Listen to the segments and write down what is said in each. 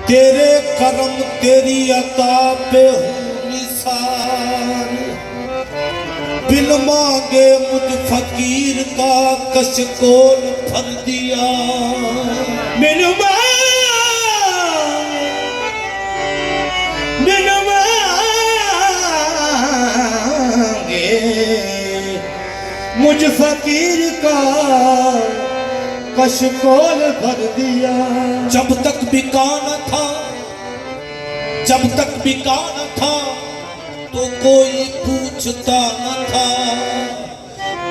तेरे करम तेरी अता पे हूँ निसार, बिन मांगे मुझ फकीर का कशकोल भर दिया। बिन मांगे मुझ फकीर का कशकोल भर दिया। जब तक बिका न था, जब तक बिका न था तो कोई पूछता न था।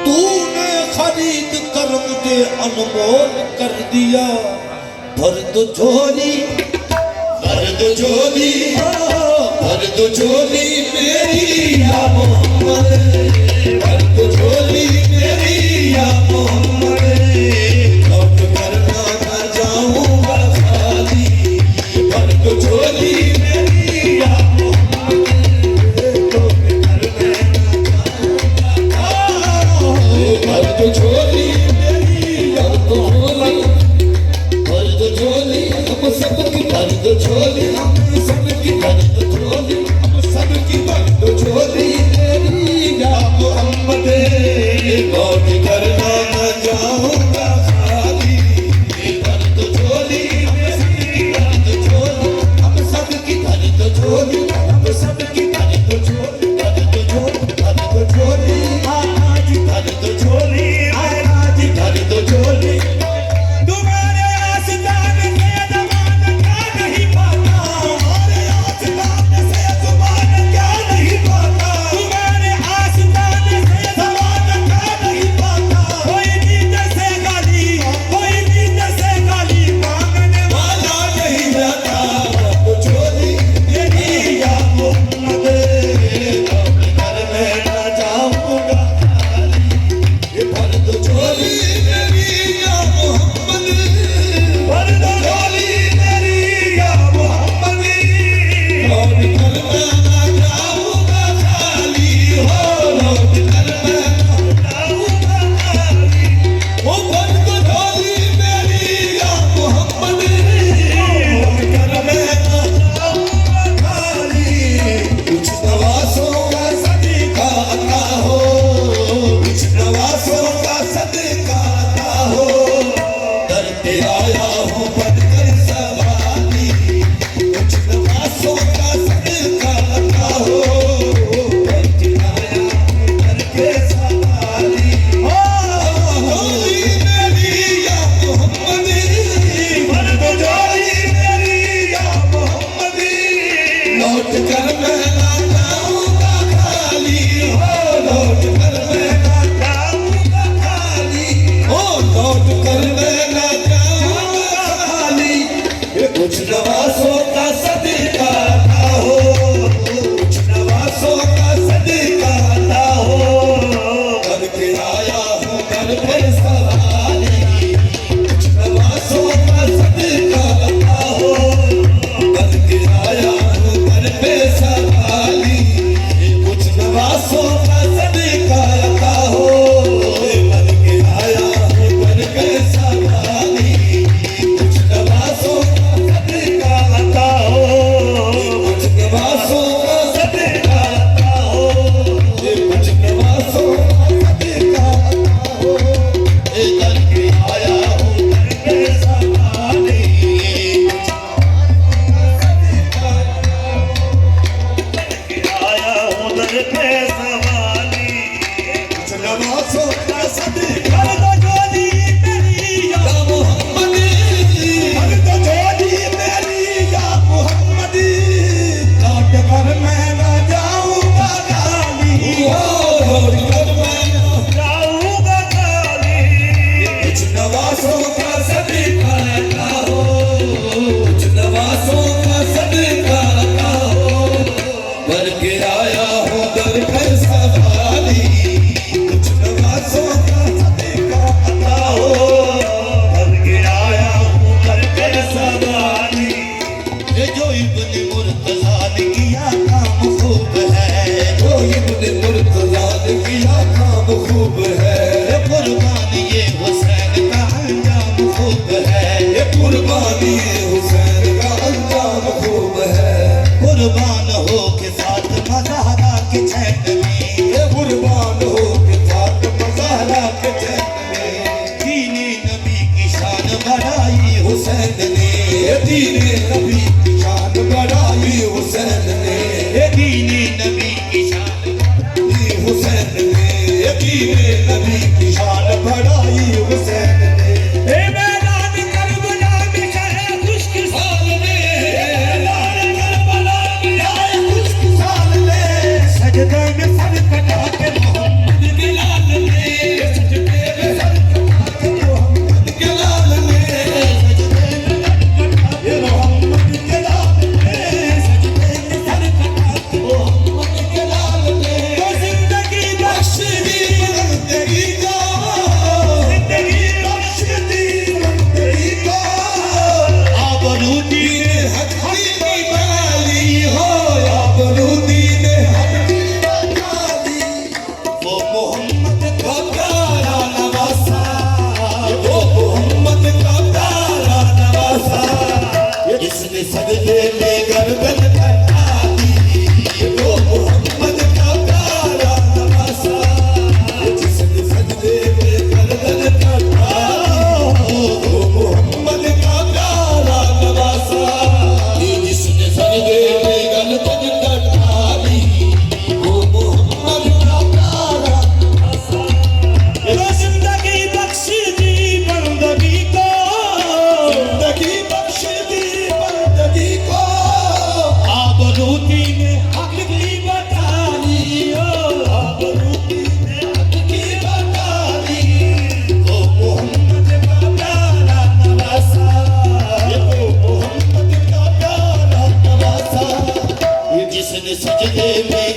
तूने खरीद कर मुझे अनमोल कर दिया। भर दो झोली, भर दो झोली, भर दो झोली मेरी या मोहम्मद, भर दो झोली मेरी या मोहम्मद। लौट कर ना जाऊंगा खाली, भर दो झोली मेरी या मोहम्मद। लौट कर ना जाऊंगा, भर दो झोली मेरी या मोहम्मद, भर दो झोली हम सबकी, भर दो झोली हम सबकी, भर दो झोली हम सबकी, भर दो झोली मेरी या मोहम्मद। लौट कर ना जाऊंगा खाली, भर दो झोली मेरी, भर दो झोली हम सबकी, भर दो झोली हम सबकी, भर दो झोली, भर दो झोली, भर दो झोली आज, भर दो झोली आज, भर दो झोली। तुम्हारे आस्तान से ज़बान क्या नहीं पाता, तुम्हारे आस्तान से ज़बान क्या नहीं पाता, तुम्हारे आस्तान से ज़बान क्या नहीं पाता। कोई नींद से गाली, कोई नींद से गाली मांगने वाला नहीं जाता। भर दो झोली मेरी या मोहम्मद, लौट कर मैं ना जाऊंगा खाली, भर दो झोली मेरी या मोहम्मद, भर दो झोली मेरी या मोहम्मद। लौट कर मैं ना जाऊंगा खाली, हो लौट कर मैं ना जाऊंगा खाली, ओ भर दो झोली मेरी या मोहम्मद। लौट कर मैं ना जाऊंगा खाली, कुछ नवासों का सदका अता हो, कुछ नवासों का सदका अता हो। दर पे आया हूँ बनकर सवाली, कुछ नवासों का सदका अता हो। दर पे आया हूँ बनकर सवाली, हो झोली मेरी या मोहम्मद, भर दो झोली मेरी या मोहम्मद। लौट कर मैं ना जाऊंगा खाली, हो लौट कर मैं ना जाऊंगा खाली, हो लौट कर मैं ना जाऊंगा खाली। ये कुछ नवासों का सदका अता हो, कुछ नवासों का सदका अता हो। करके आया हूँ घर पे सवाली, कुछ नवासों का सदका अता हो। करके आया हूँ घर पे सवाली, कुछ नवासों का सदका अता हो। करके आया हूँ घर पे सवाली, कुछ नवासों का सदका अता कुर्बान हो के फातिमा ज़हरा के चैन में, ये कुर्बान हो के फातिमा ज़हरा के चैन में, दीने नबी की शान बढ़ाई हुसैन ने, ये दीने नबी की शान बढ़ाई हुसैन ने, ये दीने नबी की शान ये हुसैन ने, ये दीने नबी की शान बढ़ाई हुसैन ने। ए मैदान करबला में शहे खुशकिसाल ने, ऐलान करबला में आए खुशकिसाल ने, सजदे में सर कटा के मोहम्मद के लाल ने, सजदे में सर कटा के मोहम्मद के लाल ने, ये मोहम्मद के लाल ने, सजदे में सर कटा के मोहम्मद के लाल ने। तो जिंदगी बख्श दी, जिंदगी को, जिंदगी बख्श दी जिंदगी को, आबरू दीने हक की बाली हो, आबरू दीने हक की बाली। वो मोहम्मद का प्यारा नवासा, वो मोहम्मद का प्यारा नवासा, इसने सजदे में गर्दन कटा दी, वो मोहम्मद का प्यारा नवासा, जिसने सजदे में गर्दन कटा दी, वो मोहम्मद का प्यारा नवासा, जिसने सजदे में गर्दन कटा दी, वो मोहम्मद का प्यारा नवासा। तो जिंदगी बख्श दी बंदगी को, जिंदगी बख्श दी बंदगी को, आबरू दीने हक की बताली, आबरू दीने हक की बताली, वो मोहम्मद का प्यारा नवासा, ये वो मोहम्मद का प्यारा नवासा, जिसने सजदे में